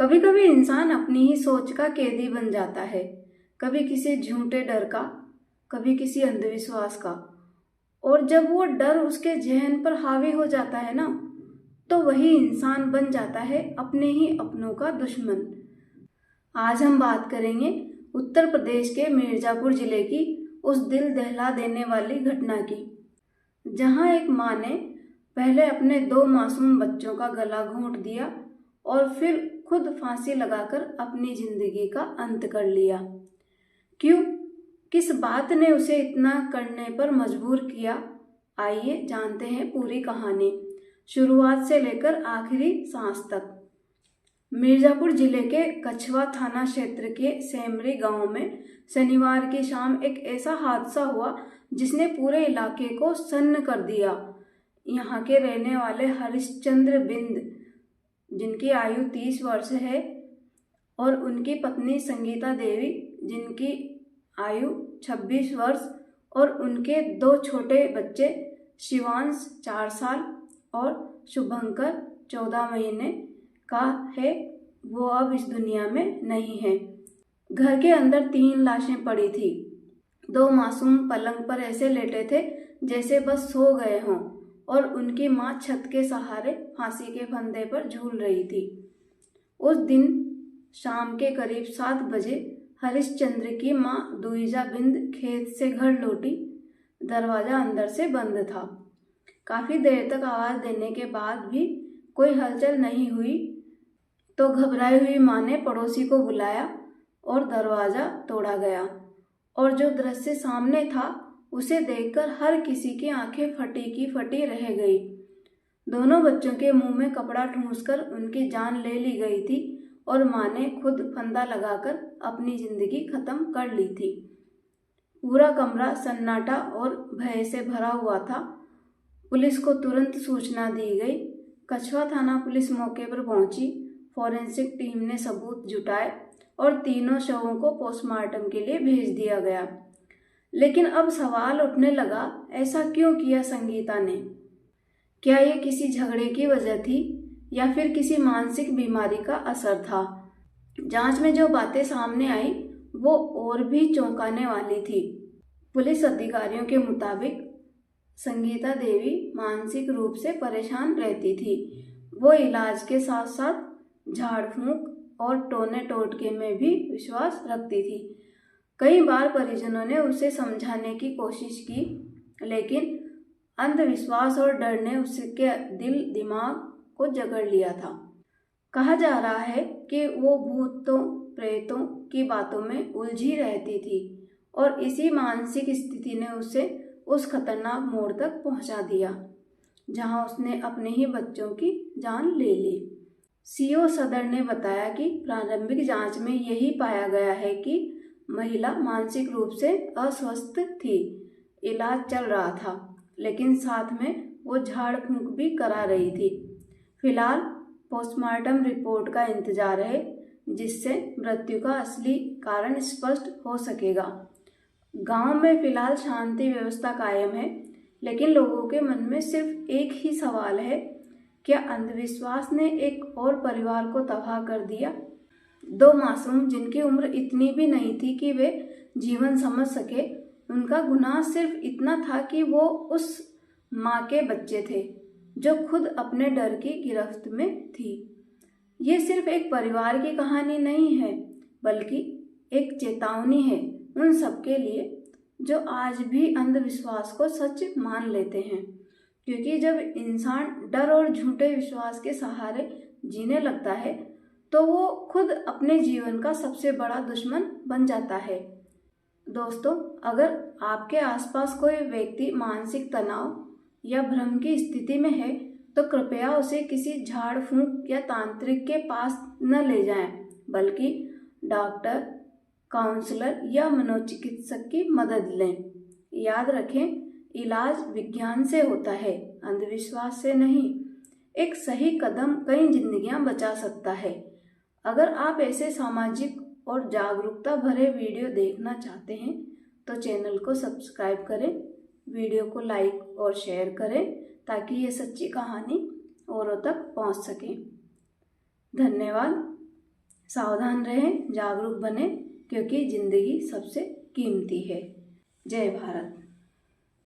कभी कभी इंसान अपनी ही सोच का कैदी बन जाता है, कभी किसी झूठे डर का, कभी किसी अंधविश्वास का। और जब वो डर उसके जहन पर हावी हो जाता है ना, तो वही इंसान बन जाता है अपने ही अपनों का दुश्मन। आज हम बात करेंगे उत्तर प्रदेश के मिर्जापुर जिले की उस दिल दहला देने वाली घटना की, जहां एक माँ ने पहले अपने 2 मासूम बच्चों का गला घोंट दिया और फिर खुद फांसी लगाकर अपनी जिंदगी का अंत कर लिया। क्यों? किस बात ने उसे इतना करने पर मजबूर किया? आइए जानते हैं पूरी कहानी, शुरुआत से लेकर आखिरी सांस तक। मिर्जापुर जिले के कछवा थाना क्षेत्र के सेमरी गांव में शनिवार की शाम एक ऐसा हादसा हुआ जिसने पूरे इलाके को सन्न कर दिया। यहाँ के रहने वाले हरिश्चंद्र बिंद, जिनकी आयु 30 वर्ष है, और उनकी पत्नी संगीता देवी, जिनकी आयु 26 वर्ष, और उनके 2 छोटे बच्चे शिवांश 4 साल और शुभंकर 14 महीने का है, वो अब इस दुनिया में नहीं है। घर के अंदर 3 लाशें पड़ी थी। 2 मासूम पलंग पर ऐसे लेटे थे जैसे बस सो गए हों, और उनकी माँ छत के सहारे फांसी के फंदे पर झूल रही थी। उस दिन शाम के करीब 7 बजे हरिश्चंद्र की माँ दुईजा बिंद खेत से घर लौटी। दरवाजा अंदर से बंद था। काफी देर तक आवाज देने के बाद भी कोई हलचल नहीं हुई, तो घबराई हुई माँ ने पड़ोसी को बुलाया और दरवाजा तोड़ा गया। और जो दृश्य सामने था उसे देखकर हर किसी की आंखें फटी की फटी रह गई। दोनों बच्चों के मुंह में कपड़ा ठूंसकर उनकी जान ले ली गई थी, और माँ ने खुद फंदा लगाकर अपनी जिंदगी खत्म कर ली थी। पूरा कमरा सन्नाटा और भय से भरा हुआ था। पुलिस को तुरंत सूचना दी गई। कछवा थाना पुलिस मौके पर पहुंची। फॉरेंसिक टीम ने सबूत जुटाए और तीनों शवों को पोस्टमार्टम के लिए भेज दिया गया। लेकिन अब सवाल उठने लगा, ऐसा क्यों किया संगीता ने? क्या ये किसी झगड़े की वजह थी या फिर किसी मानसिक बीमारी का असर था? जांच में जो बातें सामने आई वो और भी चौंकाने वाली थी। पुलिस अधिकारियों के मुताबिक संगीता देवी मानसिक रूप से परेशान रहती थी। वो इलाज के साथ साथ झाड़ फूंक और टोने टोटके में भी विश्वास रखती थी। कई बार परिजनों ने उसे समझाने की कोशिश की, लेकिन अंधविश्वास और डर ने उसके दिल दिमाग को जकड़ लिया था। कहा जा रहा है कि वो भूतों प्रेतों की बातों में उलझी रहती थी, और इसी मानसिक स्थिति ने उसे उस खतरनाक मोड़ तक पहुंचा दिया जहां उसने अपने ही बच्चों की जान ले ली। सीओ सदर ने बताया कि प्रारंभिक जांच में यही पाया गया है कि महिला मानसिक रूप से अस्वस्थ थी। इलाज चल रहा था, लेकिन साथ में वो झाड़ फूंक भी करा रही थी। फिलहाल पोस्टमार्टम रिपोर्ट का इंतजार है, जिससे मृत्यु का असली कारण स्पष्ट हो सकेगा। गांव में फिलहाल शांति व्यवस्था कायम है, लेकिन लोगों के मन में सिर्फ एक ही सवाल है, क्या अंधविश्वास ने एक और परिवार को तबाह कर दिया? 2 मासूम जिनकी उम्र इतनी भी नहीं थी कि वे जीवन समझ सके, उनका गुनाह सिर्फ इतना था कि वो उस माँ के बच्चे थे जो खुद अपने डर की गिरफ्त में थी। ये सिर्फ एक परिवार की कहानी नहीं है, बल्कि एक चेतावनी है उन सबके लिए जो आज भी अंधविश्वास को सच मान लेते हैं। क्योंकि जब इंसान डर और झूठे विश्वास के सहारे जीने लगता है, तो वो खुद अपने जीवन का सबसे बड़ा दुश्मन बन जाता है। दोस्तों, अगर आपके आसपास कोई व्यक्ति मानसिक तनाव या भ्रम की स्थिति में है, तो कृपया उसे किसी झाड़ फूंक या तांत्रिक के पास न ले जाएं, बल्कि डॉक्टर, काउंसलर या मनोचिकित्सक की मदद लें। याद रखें, इलाज विज्ञान से होता है, अंधविश्वास से नहीं। एक सही कदम कई जिंदगियां बचा सकता है। अगर आप ऐसे सामाजिक और जागरूकता भरे वीडियो देखना चाहते हैं, तो चैनल को सब्सक्राइब करें, वीडियो को लाइक और शेयर करें, ताकि ये सच्ची कहानी औरों तक पहुंच सके। धन्यवाद। सावधान रहें, जागरूक बने, क्योंकि जिंदगी सबसे कीमती है। जय भारत।